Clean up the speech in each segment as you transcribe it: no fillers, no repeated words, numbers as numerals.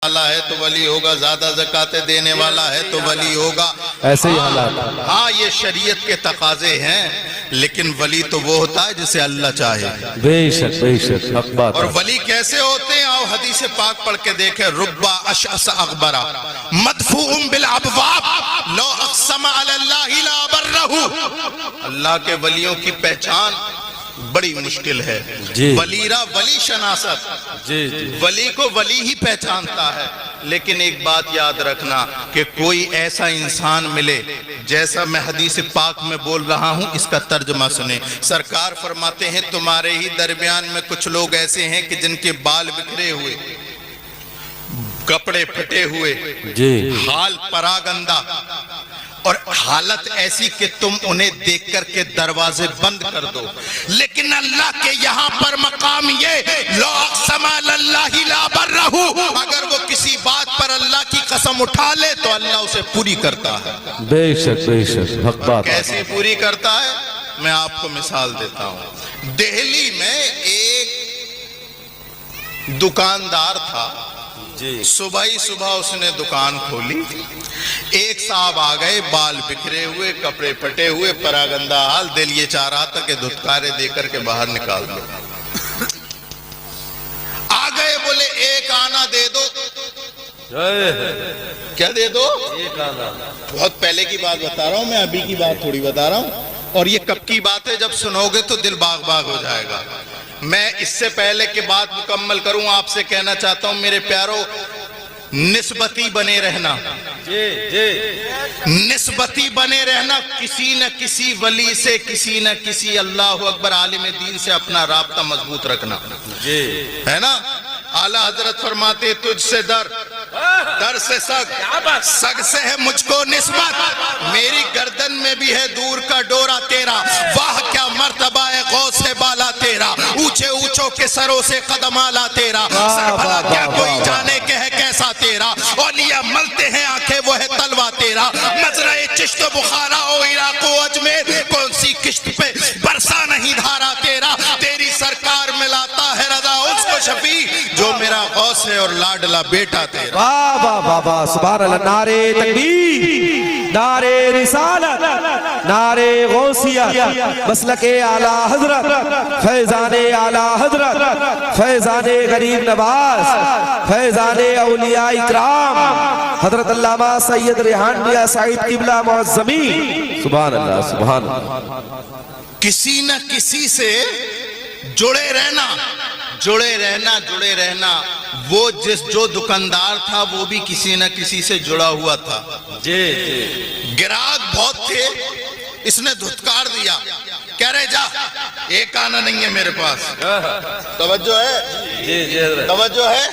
वाला है तो वली होगा, ज्यादा ज़कात देने वाला है तो वली होगा। ऐसे ही हालात। हाँ, ये शरीयत के तकाजे हैं, लेकिन वली तो वो होता है जिसे अल्लाह चाहे। बेशक बेशक, हक बात। और वली कैसे होते हैं? आओ हदीस पाक पढ़ के देखें। रुब्बा अशअस अकबरा मदफूउम बिल अबवाब लो अक़सम अलल्लाहि ला बर्रहु। अल्लाह के वलियों की पहचान बड़ी मुश्किल है। वलीरा वली शनासत, वली को वली ही पहचानता है। लेकिन एक बात याद रखना कि कोई ऐसा इंसान मिले, जैसा मैं हदीस पाक में बोल रहा हूं, इसका तर्जुमा सुने। सरकार फरमाते हैं तुम्हारे ही दरमियान में कुछ लोग ऐसे हैं कि जिनके बाल बिखरे हुए, कपड़े फटे हुए, हाल परागंदा, और हालत ऐसी कि तुम उन्हें देख करके दरवाजे बंद कर दो। लेकिन अल्लाह के यहाँ पर मकाम ये लो अक़सम अलल्लाहि ला बर्रहु, अगर वो किसी बात पर अल्लाह की कसम उठा ले तो अल्लाह उसे पूरी करता है। बेशक बेशक, हक बात। कैसे पूरी करता है? मैं आपको मिसाल देता हूँ। दिल्ली में एक दुकानदार था, सुबह ही सुबह उसने दुकान खोली। एक साहब आ गए, बाल बिखरे हुए, कपड़े फटे हुए, परागंदा हाल। दिल ये चाह रहा था कि धुतकारे देकर के बाहर निकाल दो। आ गए, बोले एक आना दे दो। क्या दे दो? एक आना। बहुत पहले की बात बता रहा हूं मैं, अभी की बात थोड़ी बता रहा हूं। और ये कब की बात है? जब सुनोगे तो दिल बाग बाग हो जाएगा। मैं इससे पहले कि बात मुकम्मल करूं, आपसे कहना चाहता हूं मेरे प्यारों, निस्बती बने रहना। निस्बती बने रहना। किसी न किसी वली से, किसी न किसी अल्लाह अकबर आलिम दीन से अपना राब्ता मजबूत रखना, है ना। आला हजरत फरमाते तुझसे दर, दर से सग, सग से है मुझको निस्बत, मेरी गर्दन में भी है दूर का डोरा तेरा। वाह क्या मर्तबा है गौस से बाला तेरा, ऊंचे ऊंचों के सरों से कदम आला तेरा। सरभला क्या कोई जाने के है कैसा तेरा, औलिया मलते हैं आंखें वो है तलवा तेरा। मजरे चिश्त बुखारा ओ इराक ओ अजमेर, कौन सी किश्त पे बरसा नहीं धारा तेरा। तेरी सरकार में लाता है रजा उसको शफी, जो मेरा गौस है और लाडला बेटा तेरा। वाह वाह वाह वाह, सुभान अल्लाह। नारे तकबीर, नारे रिसालत, नारे गौसिया, मसलके आला हजरत, फैजाने आला हजरत, फैजाने गरीब नवाज, फैजाने औलिया इकराम, हजरत अल्लामा सैयद रेहान मियां साइद किबला मुअज़्ज़मी। सुभान अल्लाह, सुभान अल्लाह। किसी न किसी से जुड़े रहना, जुड़े रहना, जुड़े रहना। वो जो दुकानदार था वो भी किसी न किसी से जुड़ा हुआ था। ग्राहक बहुत थे, इसने धुतकार दिया, कह रहे जा, एक आना नहीं है मेरे पास। तवज्जो है? तवज्जो है?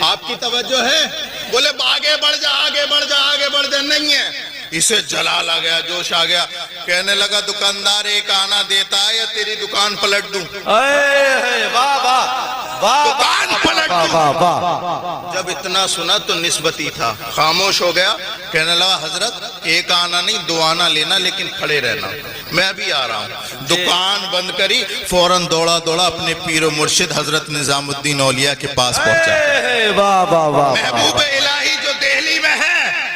आपकी तवज्जो है? बोले आगे बढ़ जा, आगे बढ़ जा, आगे बढ़ जा। नहीं है। इसे जलाल आ गया, जोश आ गया, कहने लगा दुकानदार एक आना देता है या तेरी दुकान पलट दूं? वाह वाह वाह, दुकान पलट दूं। जब इतना सुना तो निस्बती था, खामोश हो गया। कहने लगा हजरत एक आना नहीं, दो आना लेना, लेकिन खड़े रहना, मैं अभी आ रहा हूँ। दुकान बंद करी, फौरन दौड़ा दौड़ा अपने पीर मुर्शिद हजरत निजामुद्दीन औलिया के पास पहुंचा। वाह वाह वाह। महबूब इलाही जो दिल्ली में है,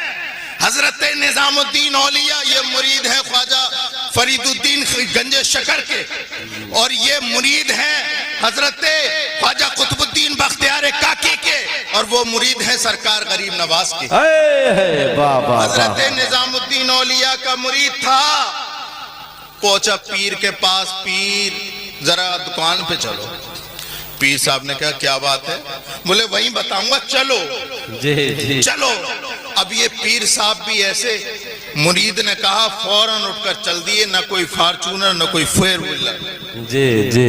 हजरत निजामुद्दीन औलिया, ये मुरीद है ख्वाजा फरीदुद्दीन गंजे शकर के, और ये मुरीद हैं हजरत ख्वाजा कुतुबुद्दीन बख्तियार काकी के, और वो मुरीद है सरकार गरीब नवाज के। हजरत निजामुद्दीन औलिया का मुरीद था। पहुंचा पीर के पास, पीर जरा दुकान पे चलो। पीर साहब ने कहा क्या बात है? बोले वहीं बताऊंगा, चलो। चलो। अब ये पीर साहब भी ऐसे, मुरीद ने कहा फौरन उठकर चल दिए, ना कोई फॉर्चूनर ना कोई फोर व्हीलर,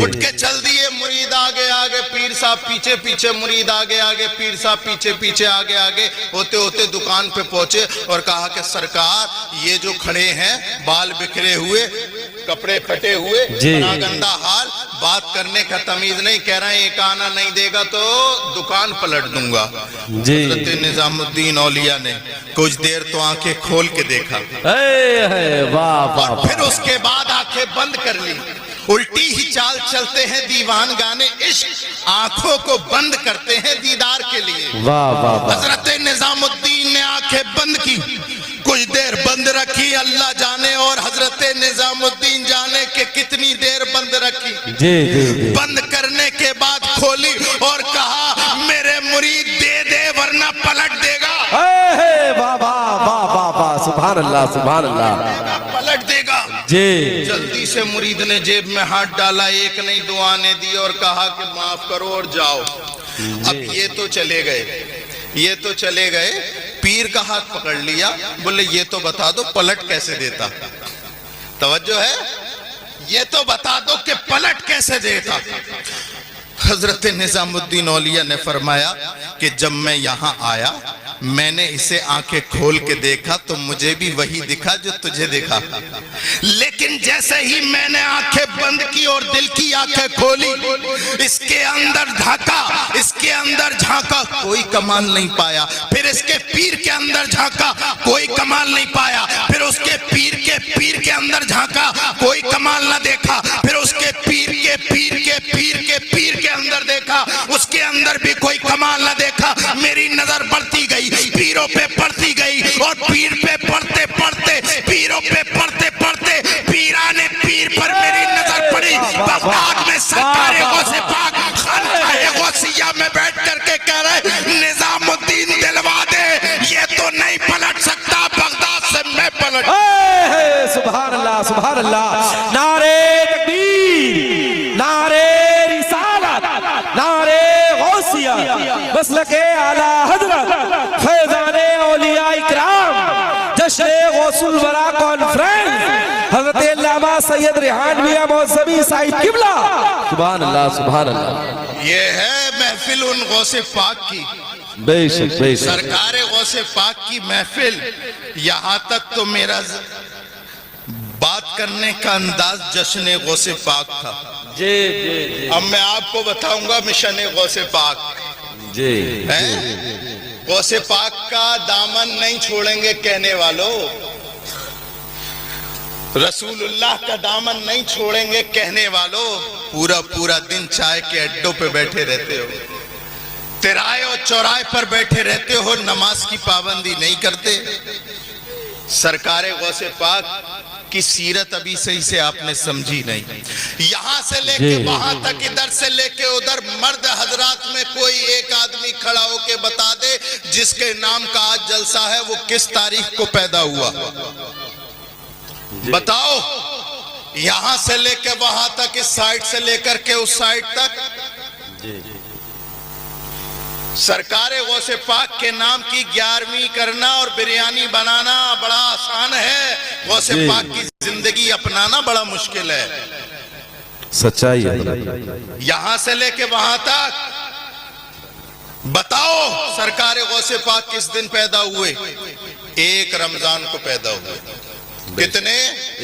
उठ के चल दिए। मुरीद आगे आगे, पीर साहब पीछे पीछे, मुरीद आगे आगे, पीर साहब पीछे पीछे, आगे आगे होते होते दुकान पे पहुंचे और कहा कि सरकार ये जो खड़े हैं, बाल बिखरे हुए, कपड़े फटे हुए, गंदा हाल, बात करने का तमीज नहीं, कह रहे हैं एक आना नहीं देगा तो दुकान पलट दूंगा। हज़रत निजामुद्दीन औलिया ने कुछ देर तो आंखें खोल के देखा, और फिर उसके बाद आंखें बंद कर ली। उल्टी ही चाल चलते हैं दीवान गाने इश्क, आंखों को बंद करते हैं दीदार के लिए। वाह वाह वाह। हजरत निजामुद्दीन ने आंखें बंद की, कुछ देर बंद रखी, अल्लाह जाने और हजरत निजामुद्दीन जाने के कितनी देर बंद रखी। जी जी जी। बंद करने के बाद खोली और कहा मेरे मुरीद दे दे वरना पलट देगा। वाह वाह वाह वाह वाह, सुभान अल्लाह सुभान अल्लाह। पलट देगा जी। जल्दी से मुरीद ने जेब में हाथ डाला, एक नहीं दो आने दी और कहा कि माफ करो और जाओ। अब ये तो चले गए, ये तो चले गए, पीर का हाथ पकड़ लिया, बोले ये तो बता दो पलट कैसे देता। तवज्जो है, ये तो बता दो कि पलट कैसे देता। हजरत निजामुद्दीन औलिया ने फरमाया कि जब मैं यहाँ आया मैंने इसे आंखें खोल के देखा तो मुझे भी वही दिखा जो तुझे दिखा, लेकिन जैसे ही मैंने आंखें बंद की और दिल की आंखें खोली, इसके अंदर झांका, इसके अंदर झांका, कोई कमाल नहीं पाया। फिर इसके पीर के अंदर झांका, कोई कमाल नहीं पाया। फिर उसके पीर के अंदर झांका, कोई कमाल ना देखा। फिर उसके पीर के अंदर देखा, उसके अंदर भी कोई कमाल ना देखा। मेरी नजर बढ़ती गई, पीरों पे पड़ती गई और पीर पे पढ़ते पढ़ते, पीरों पे पढ़ते पढ़ते, पीराने पीर पर मेरी नजर पड़ी। बगदाद में सरकारे गौसे पाक खानकाहे गौसिया में बैठ करके कह रहे निजामुद्दीन दिलवा दे, ये तो नहीं पलट सकता, बगदाद से मैं पलट। सुभान अल्लाह सुभान अल्लाह। नारे तकबीर, नारे रिसालत, नारे गौसिया, मसलके आला हजरत, फैजाने औलिया इकराम, जश्न गौसुल वरा कॉन्फ्रेंस, हजरत अल्लामा सैयद रिहान मियां मौसमी साहिब किबला। सुभान अल्लाह सुभान अल्लाह। ये है महफिल उन गौसे पाक की, बेशक बेशक। सरकारे गौसे पाक की महफिल। यहाँ तक तो मेरा बात करने का अंदाज जश्न गौसे पाक था। जी जी। अब मैं आपको बताऊंगा मिशन गौसे पाक। जी है गौसे पाक का दामन नहीं छोड़ेंगे कहने वालों, रसूलुल्लाह का दामन नहीं छोड़ेंगे कहने वालों। पूरा पूरा दिन चाय के अड्डों पे बैठे रहते हो, तिराए और चौराहे पर बैठे रहते हो, नमाज की पाबंदी नहीं करते। सरकारे गौसे पाक की सीरत अभी सही से आपने समझी नहीं। यहां से लेके वहां तक, इधर से लेके उधर, मर्द हजरात में कोई एक आदमी खड़ा होके बता दे जिसके नाम का आज जलसा है वो किस तारीख को पैदा हुआ। बताओ, यहां से लेके वहां तक, इस साइड से लेकर के उस साइड तक। सरकारे गौसे पाक के नाम की 11वीं करना और बिरयानी बनाना बड़ा आसान है, गौसे पाक की जिंदगी अपनाना बड़ा मुश्किल है। सच्चाई है। यहां से लेके वहां तक बताओ सरकारे गौसे पाक किस दिन पैदा हुए। एक रमजान को पैदा हुए। कितने?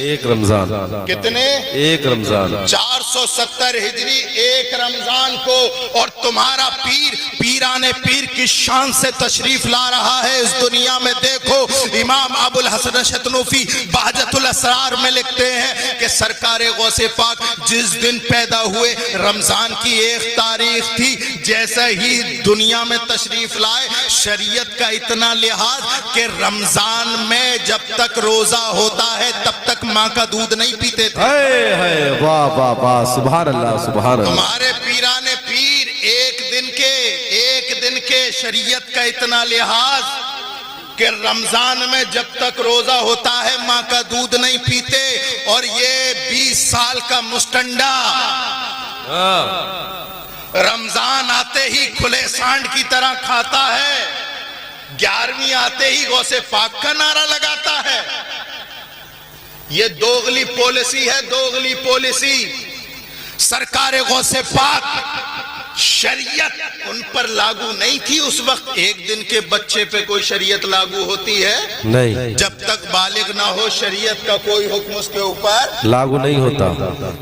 एक रमजान। कितने? एक रमजान। 470 हिजरी एक रमजान को। और तुम्हारा पीर पीराने पीर की शान से तशरीफ ला रहा है इस दुनिया में। देखो, इमाम अबुल हसन शतनूफी बहजतुल असरार में लिखते हैं कि सरकारे गौसे पाक जिस दिन पैदा हुए रमजान की 1 तारीख थी। जैसे ही दुनिया में तशरीफ लाए, शरीयत का इतना लिहाज कि रमजान में जब तक रोजा होता है तब तक माँ का दूध नहीं पीते थे। वाह वाह वाह, सुभान अल्लाह सुभान अल्लाह। हमारे पीराने पीर एक दिन के शरीयत का इतना लिहाज कि रमजान में जब तक रोजा होता है माँ का दूध नहीं पीते। और ये 20 साल का मुस्टंडा रमजान आते ही खुले सांड की तरह खाता है, 11वीं आते ही गौसे पाक का नारा लगाता है। ये दोगली पॉलिसी है, दोगली पॉलिसी। सरकारे गौसे पाक शरीयत उन पर लागू नहीं थी उस वक्त। एक दिन के बच्चे पे कोई शरीयत लागू होती है? नहीं। जब तक बालिग ना हो शरीयत का कोई हुक्म उसके ऊपर लागू नहीं होता।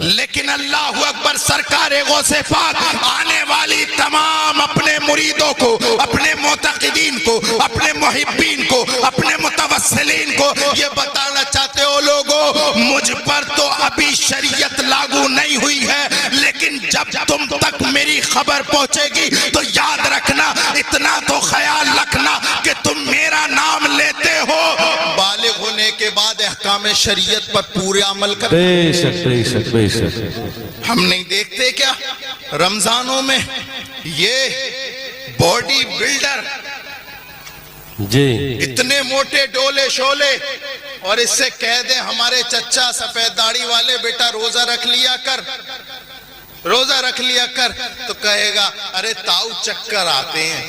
लेकिन अल्लाह अकबर, सरकारे गौसे पाक आने वाली तमाम अपने मुरीदों को, अपने मोतक़िदीन को, अपने मुहिब्बीन को, अपने मुतवस्सिलीन को ये बताना चाहते हो, लोगों मुझ पर तो अभी शरीयत लागू नहीं हुई है, लेकिन जब तुम तक मेरी खबर पहुंचेगी तो याद रखना, इतना तो ख्याल रखना कि तुम मेरा नाम लेते हो, बालिग होने के बाद अहकाम शरीयत पर पूरे अमल कर। बेशक बेशक बेशक। हम नहीं देखते क्या रमजानों में ये बॉडी बिल्डर जी इतने मोटे डोले शोले, और इससे कह दे हमारे चच्चा सफेद दाढ़ी वाले बेटा रोजा रख लिया कर, रोजा रख लिया कर, तो कहेगा अरे ताऊ चक्कर आते हैं,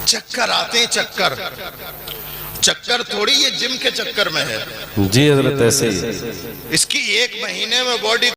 चक्कर आते हैं, चक्कर चक्कर थोड़ी ये जिम के चक्कर में है जी हजरत, ऐसे ही इसकी एक महीने में बॉडी